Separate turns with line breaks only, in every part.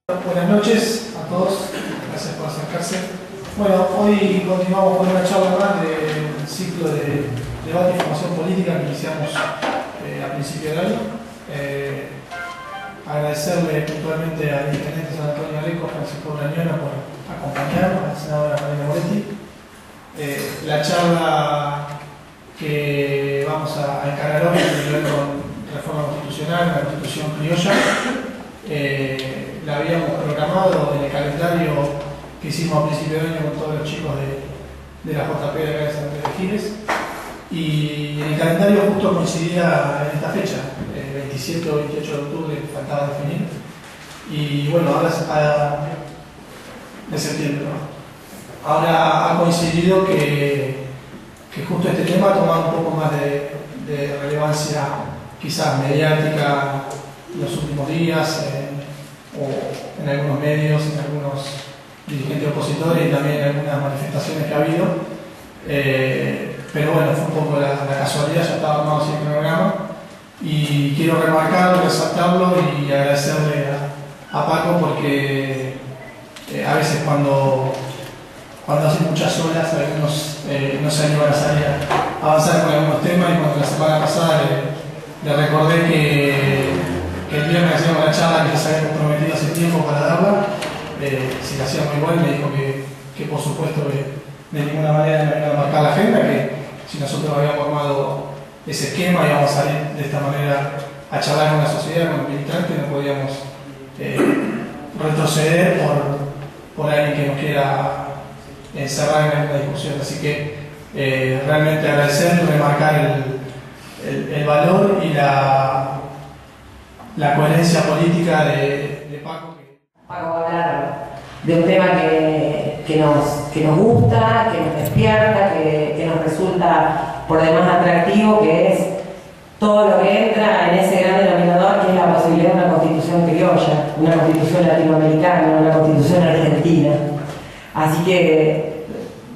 Buenas noches a todos, gracias por acercarse. Bueno, hoy continuamos con una charla más del ciclo de debate y formación política que iniciamos a principio de año. Agradecerle puntualmente al intendente San Antonio Areco, Francisco Brañona, por acompañarnos, a la senadora Marina Moretti. La charla que vamos a encarar hoy tiene que ver con reforma constitucional, la Constitución criolla. La habíamos programado en el calendario que hicimos a principio de año con todos los chicos de la JP de acá de San Andrés de Giles, y en el calendario justo coincidía en esta fecha, el 27 o 28 de octubre, faltaba definir, y bueno, ahora de septiembre, ¿no? Ahora ha coincidido que justo este tema ha tomado un poco más de relevancia quizás mediática en los últimos días, o en algunos medios, en algunos dirigentes opositores y también en algunas manifestaciones que ha habido. Pero bueno, fue un poco la casualidad, ya estaba armado así el programa, y quiero remarcarlo, resaltarlo y agradecerle a Paco porque a veces cuando hace muchas horas algunos no se animan a salir a avanzar con algunos temas, y cuando la semana pasada le recordé que el viernes hacíamos la charla que ya se había comprometido hace tiempo para darla, si la hacíamos igual, me dijo que por supuesto de ninguna manera me iba a marcar la agenda, que si nosotros habíamos armado ese esquema íbamos a salir de esta manera a charlar con la sociedad, con los militantes, no podíamos retroceder por alguien que nos quiera encerrar en alguna discusión. Así que realmente agradecer y remarcar el valor y la coherencia política de Paco.
Paco va a hablar de un tema que nos gusta, que nos despierta, que nos resulta por demás atractivo, que es todo lo que entra en ese gran denominador, que es la posibilidad de una constitución criolla, una constitución latinoamericana, una constitución argentina. Así que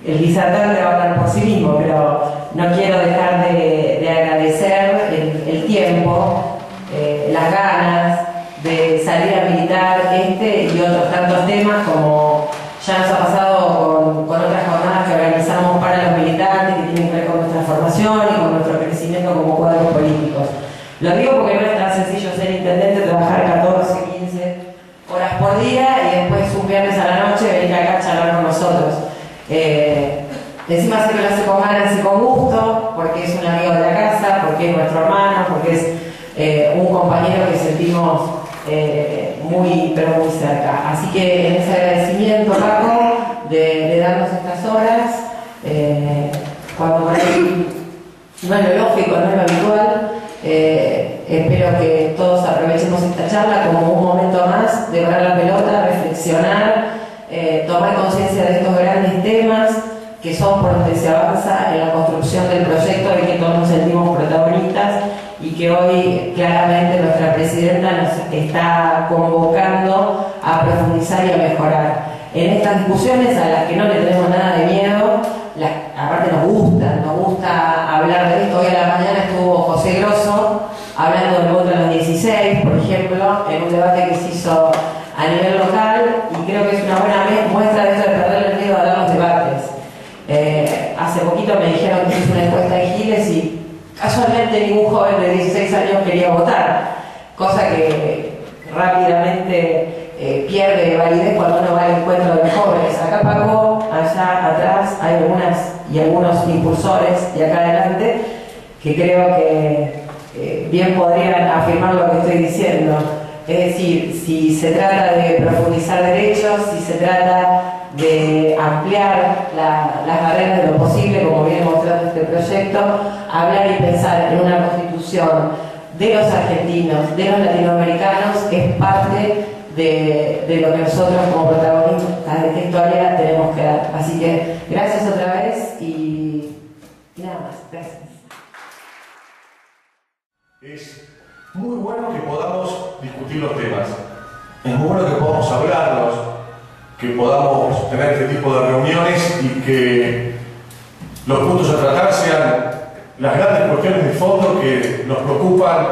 el disertante va a hablar por sí mismo, pero no quiero dejar de agradecer el tiempo, las ganas de salir a militar y otros tantos temas, como ya nos ha pasado con otras jornadas que organizamos para los militantes, que tienen que ver con nuestra formación y con nuestro crecimiento como cuadros políticos. Lo digo porque no es tan sencillo ser intendente, trabajar 14, 15 horas por día y después un viernes a la noche venir acá a charlar con nosotros. Encima sé que lo hace con ganas y con gusto, porque es un amigo de la casa, porque es nuestro hermano, porque es un compañero que sentimos muy, pero muy cerca. Así que en ese agradecimiento, Paco, de darnos estas horas, cuando por ahí no es lo lógico, no es lo habitual, espero que todos aprovechemos esta charla como un momento más de parar la pelota, reflexionar, tomar conciencia de estos grandes temas que son por donde se avanza en la construcción del proyecto y que todos nos sentimos protagonistas, y que hoy claramente nuestra presidenta nos está convocando a profundizar y a mejorar. En estas discusiones a las que no le tenemos nada de miedo, aparte nos gusta hablar de esto. Hoy a la mañana estuvo José Grosso hablando del voto a los 16, por ejemplo, en un debate que se hizo a nivel local, y creo que es una buena muestra de esto de perder el miedo a dar los debates. Hace poquito me dijeron que hice una encuesta en Giles y casualmente ningún joven de 16 años quería votar, cosa que rápidamente pierde validez cuando uno va al encuentro de jóvenes. Acá Paco, allá atrás hay algunos impulsores, y acá adelante, que creo que bien podrían afirmar lo que estoy diciendo. Es decir, si se trata de profundizar derechos, si se trata de ampliar las barreras de lo posible, como viene mostrando este proyecto, hablar y pensar en una constitución de los argentinos, de los latinoamericanos, es parte de lo que nosotros como protagonistas de esta historia tenemos que dar. Así que gracias otra vez y nada más. Gracias.
Es muy bueno que podamos discutir los temas, es muy bueno que podamos hablarlos, que podamos tener este tipo de reuniones y que los puntos a tratar sean las grandes cuestiones de fondo que nos preocupan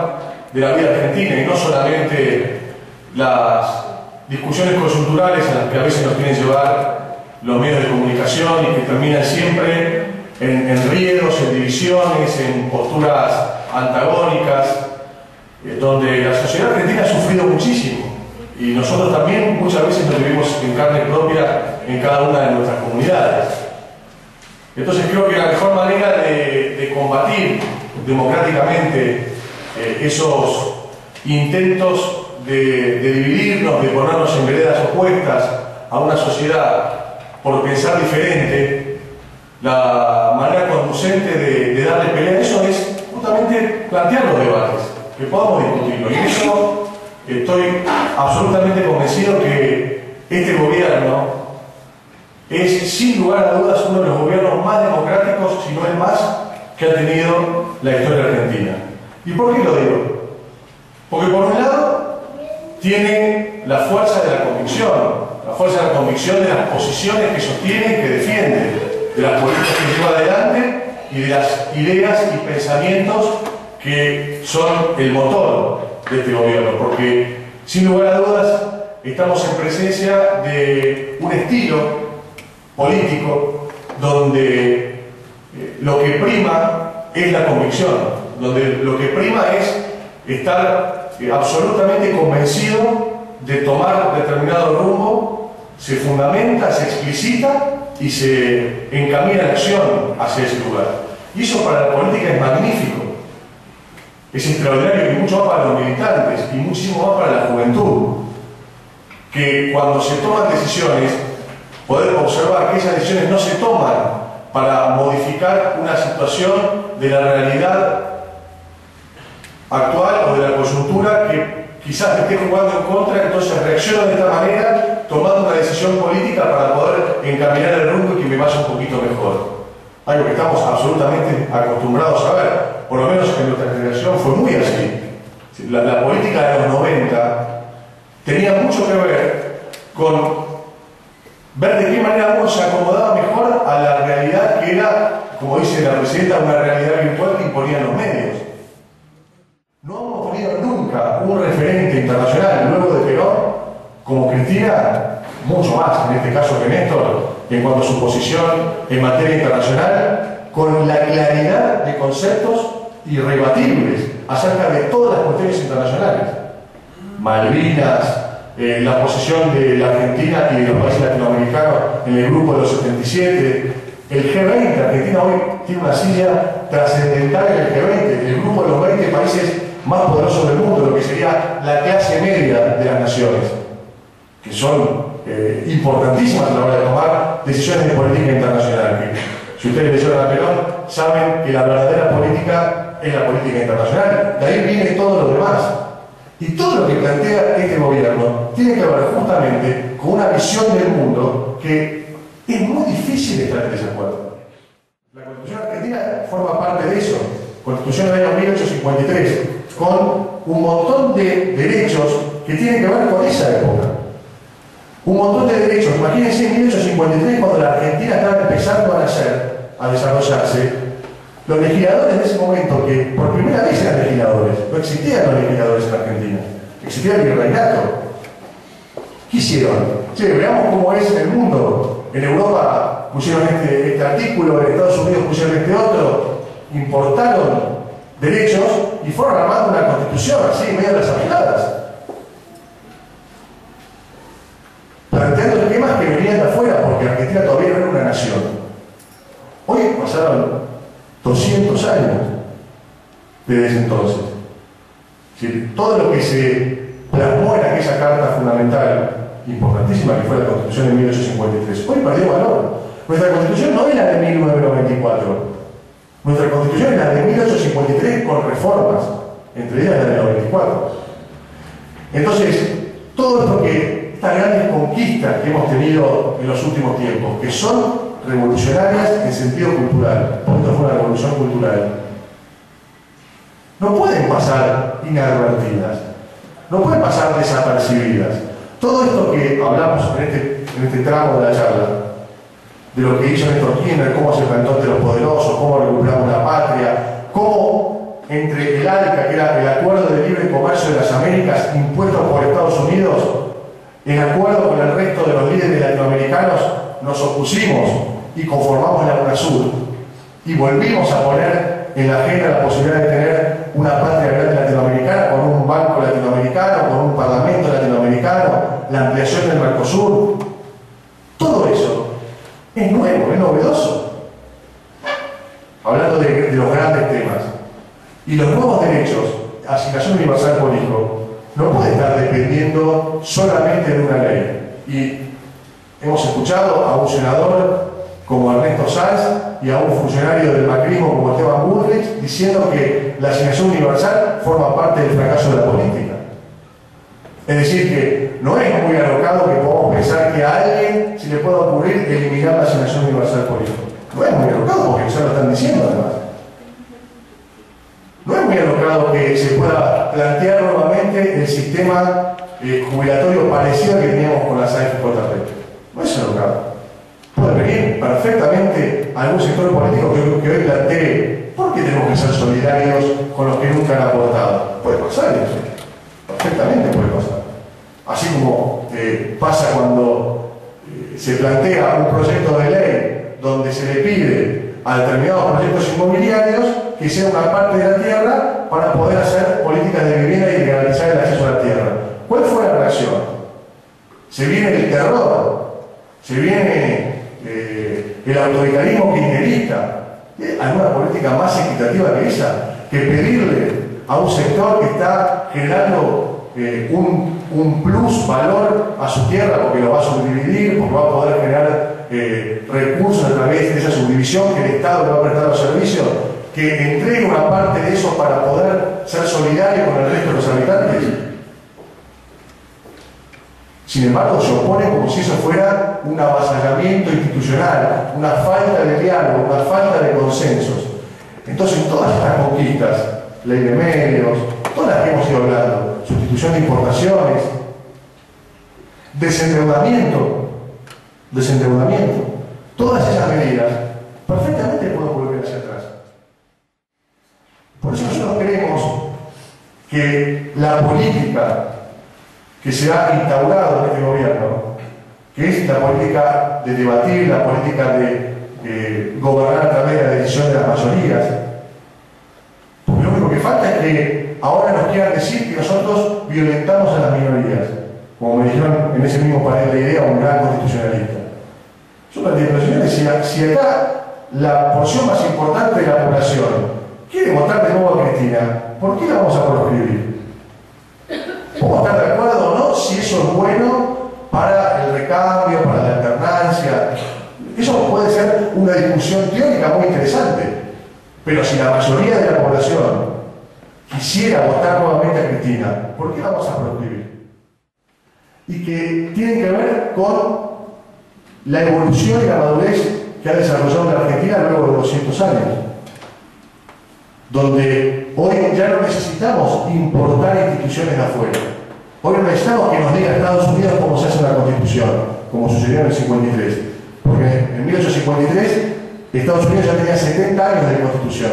de la vida argentina, y no solamente las discusiones coyunturales a las que a veces nos quieren llevar los medios de comunicación y que terminan siempre en enriedos, en divisiones, en posturas antagónicas, donde la sociedad argentina ha sufrido muchísimo y nosotros también muchas veces lo vivimos en carne propia en cada una de nuestras comunidades. Entonces creo que la mejor manera de combatir democráticamente esos intentos de dividirnos, de ponernos en veredas opuestas a una sociedad por pensar diferente, la manera conducente de darle pelea a eso es justamente plantear los debates, que podamos discutirlo. Y en eso estoy absolutamente convencido que este gobierno es, sin lugar a dudas, uno de los gobiernos más democráticos, si no el más, que ha tenido la historia argentina. ¿Y por qué lo digo? Porque por un lado tiene la fuerza de la convicción de las posiciones que sostiene y que defiende, de las políticas que lleva adelante y de las ideas y pensamientos que son el motor de este gobierno, porque sin lugar a dudas estamos en presencia de un estilo político donde lo que prima es la convicción, donde lo que prima es estar absolutamente convencido de tomar determinado rumbo, se fundamenta, se explicita y se encamina la acción hacia ese lugar. Y eso para la política es magnífico, es extraordinario y mucho más para los militantes y muchísimo más para la juventud, que cuando se toman decisiones, poder observar que esas decisiones no se toman para modificar una situación de la realidad actual o de la coyuntura que quizás esté jugando en contra, entonces reacciono de esta manera, tomando una decisión política para poder encaminar el rumbo y que me vaya un poquito mejor. Algo que estamos absolutamente acostumbrados a ver, por lo menos en nuestra generación fue muy así. La política de los 90 tenía mucho que ver con ver de qué manera uno se acomodaba mejor a la realidad que era, como dice la presidenta, una realidad virtual que imponían los medios. No hemos tenido nunca un referente internacional, luego de Perón, como Cristina, mucho más, en este caso que Néstor, en cuanto a su posición en materia internacional, con la claridad de conceptos irrebatibles acerca de todas las cuestiones internacionales. Malvinas, la posición de la Argentina y de los países latinoamericanos en el grupo de los 77, el G20, Argentina hoy tiene una silla trascendental en el G20, el grupo de los 20 países más poderosos del mundo, lo que sería la clase media de las naciones, que son importantísimas a la hora de tomar decisiones de política internacional. Que, si ustedes leyeron a Perón, saben que la verdadera política es la política internacional, de ahí viene todo lo demás. Y todo lo que plantea este gobierno tiene que ver justamente con una visión del mundo que es muy difícil estar en desacuerdo. La Constitución argentina forma parte de eso. Constitución del año 1853, con un montón de derechos que tienen que ver con esa época. Un montón de derechos. Imagínense en 1853, cuando la Argentina estaba empezando a nacer, a desarrollarse, los legisladores de ese momento, que por primera vez eran legisladores, no existían los legisladores en Argentina, existía el virreinato. ¿Qué hicieron? Che, veamos cómo es en el mundo. En Europa pusieron este artículo, en Estados Unidos pusieron este otro, importaron derechos y fueron armando una constitución así, medio de las aplicadas, planteando esquemas que venían de afuera, porque Argentina todavía no era una nación. Hoy pasaron 200 años desde ese entonces. ¿Sí? Todo lo que se plasmó en aquella carta fundamental, importantísima, que fue la Constitución de 1853, hoy perdió valor. Nuestra Constitución no es la de 1994. Nuestra Constitución es la de 1853 con reformas, entre ellas la de 94. Entonces, todo esto estas grandes conquistas que hemos tenido en los últimos tiempos, que son revolucionarias en sentido cultural, porque esto fue una revolución cultural, no pueden pasar inadvertidas, no pueden pasar desapercibidas. Todo esto que hablamos en este tramo de la charla, de lo que hizo Néstor Kirchner, cómo se plantó ante los poderosos, cómo recuperamos la patria, cómo entre el ALCA, que era el Acuerdo de Libre Comercio de las Américas, impuesto por Estados Unidos, en acuerdo con el resto de los líderes latinoamericanos, nos opusimos y conformamos la UNASUR y volvimos a poner en la agenda la posibilidad de tener una patria grande latinoamericana con un banco latinoamericano, con un parlamento latinoamericano, la ampliación del Mercosur. Todo eso es nuevo, es novedoso. Hablando de los grandes temas. Y los nuevos derechos, asignación universal por hijo, no puede estar dependiendo solamente de una ley. Y hemos escuchado a un senador como Ernesto Sanz y a un funcionario del macrismo como Esteban Bullrich diciendo que la asignación universal forma parte del fracaso de la política. Es decir, que no es muy alocado que podamos pensar que a alguien se le pueda ocurrir eliminar la asignación universal por hijo. No es muy alocado porque ya lo están diciendo además. No es muy alocado que se pueda plantear nuevamente el sistema jubilatorio parecido al que teníamos con las AFP. No es alocado. Puede venir perfectamente algún sector político que hoy plantee ¿por qué tenemos que ser solidarios con los que nunca han aportado? Puede pasar eso. Perfectamente puede pasar. Así como pasa cuando se plantea un proyecto de ley donde se le pide a determinados proyectos inmobiliarios que sea una parte de la tierra para poder hacer políticas de vivienda y garantizar el acceso a la tierra. ¿Cuál fue la reacción? Se viene el terror, se viene el autoritarismo kirchnerista. ¿Alguna política más equitativa que esa? Que pedirle a un sector que está generando un plus valor a su tierra porque lo va a subdividir, porque va a poder generar recursos a través de esa subdivisión que el Estado le va a prestar los servicios, que entregue una parte de eso para poder ser solidario con el resto de los habitantes. Sin embargo, se opone como si eso fuera un avasallamiento institucional, una falta de diálogo, una falta de consensos. Entonces, todas estas conquistas, ley de medios, todas las que hemos ido hablando, sustitución de importaciones, desendeudamiento, todas esas medidas perfectamente pueden volver hacia atrás. Por eso nosotros creemos que la política que se ha instaurado en este gobierno, que es la política de debatir, la política de gobernar a través de la decisión de las mayorías, porque lo único que falta es que ahora nos quieran decir que nosotros violentamos a las minorías, como me dijeron en ese mismo panel de idea un gran constitucionalista. Yo planteé, pero señores, si acá la porción más importante de la población quiere votar de nuevo a Cristina, ¿por qué la vamos a proscribir? Podemos estar de acuerdo o no si eso es bueno para el recambio, para la alternancia. Eso puede ser una discusión teórica muy interesante. Pero si la mayoría de la población quisiera votar nuevamente a Cristina, ¿por qué la vamos a proscribir? Y que tienen que ver con la evolución y la madurez que ha desarrollado la Argentina luego de 200 años. Donde hoy ya no necesitamos importar instituciones de afuera. Hoy no necesitamos que nos diga Estados Unidos cómo se hace una constitución, como sucedió en el 53. Porque en 1853 Estados Unidos ya tenía 70 años de constitución.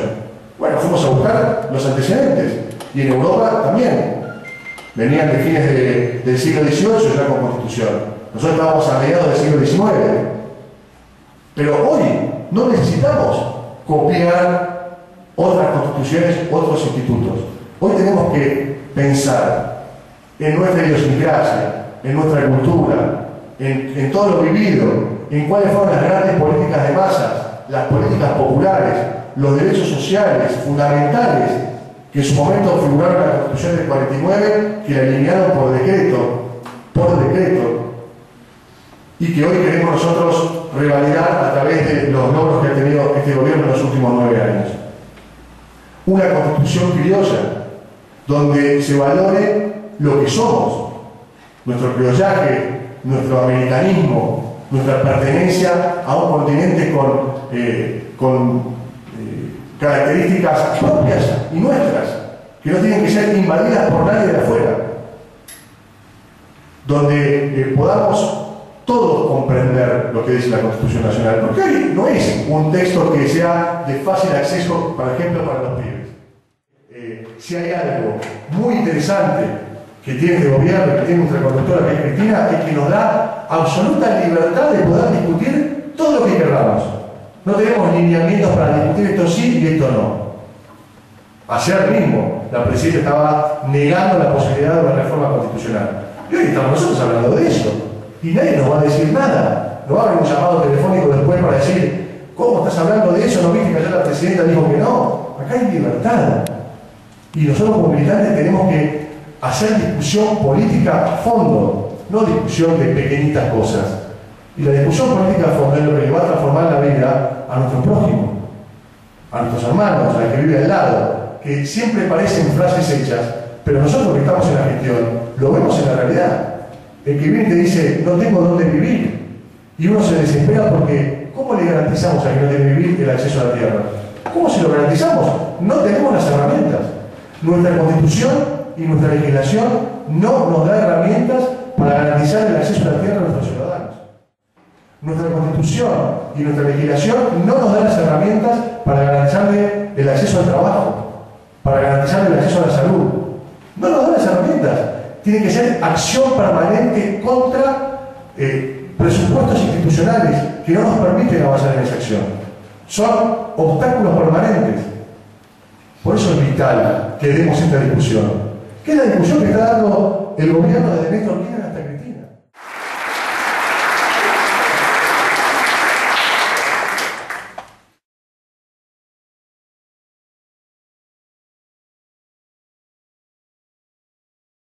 Bueno, fuimos a buscar los antecedentes. Y en Europa también. Venían de fines del siglo XVIII ya con constitución. Nosotros estábamos a mediados del siglo XIX. Pero hoy no necesitamos copiar otras constituciones, otros institutos. Hoy tenemos que pensar en nuestra idiosincrasia, en nuestra cultura, en todo lo vivido, en cuáles fueron las grandes políticas de masas, las políticas populares, los derechos sociales fundamentales que en su momento figuraron en la Constitución del 49, que la eliminaron por decreto, y que hoy queremos nosotros revalidar a través de los logros que ha tenido este gobierno en los últimos 9 años. Una constitución criolla, donde se valore lo que somos, nuestro criollaje, nuestro americanismo, nuestra pertenencia a un continente con características propias y nuestras, que no tienen que ser invadidas por nadie de afuera, donde podamos todos comprender lo que dice la Constitución Nacional, porque hoy no es un texto que sea de fácil acceso, por ejemplo, para los pibes. Si hay algo muy interesante que tiene este gobierno, que tiene nuestra conductora, que es Cristina, es que nos da absoluta libertad de poder discutir todo lo que queramos. No tenemos lineamientos para discutir esto sí y esto no. Ayer mismo la presidenta estaba negando la posibilidad de una reforma constitucional. Y hoy estamos nosotros hablando de eso. Y nadie nos va a decir nada. No va a haber un llamado telefónico después para decir, ¿cómo estás hablando de eso? ¿No viste que ayer la presidenta dijo que no? Acá hay libertad. Y nosotros como militantes tenemos que hacer discusión política a fondo, no discusión de pequeñitas cosas. Y la discusión política a fondo es lo que le va a transformar la vida a nuestro prójimo, a nuestros hermanos, al que vive al lado, que siempre parecen frases hechas, pero nosotros que estamos en la gestión lo vemos en la realidad. El que viene y te dice, no tengo dónde vivir, y uno se desespera porque, ¿cómo le garantizamos a quien no tiene vivir el acceso a la tierra? ¿Cómo se lo garantizamos? No tenemos las herramientas. Nuestra Constitución y nuestra legislación no nos da herramientas para garantizar el acceso a la tierra a nuestros ciudadanos. Nuestra Constitución y nuestra legislación no nos da las herramientas para garantizarle el acceso al trabajo, para garantizarle el acceso a la salud. No nos da las herramientas. Tiene que ser acción permanente contra presupuestos institucionales que no nos permiten avanzar en esa acción. Son obstáculos permanentes. Por eso es vital que demos esta discusión. ¿Qué es la discusión que está dando el gobierno desde Néstor Kirchner hasta que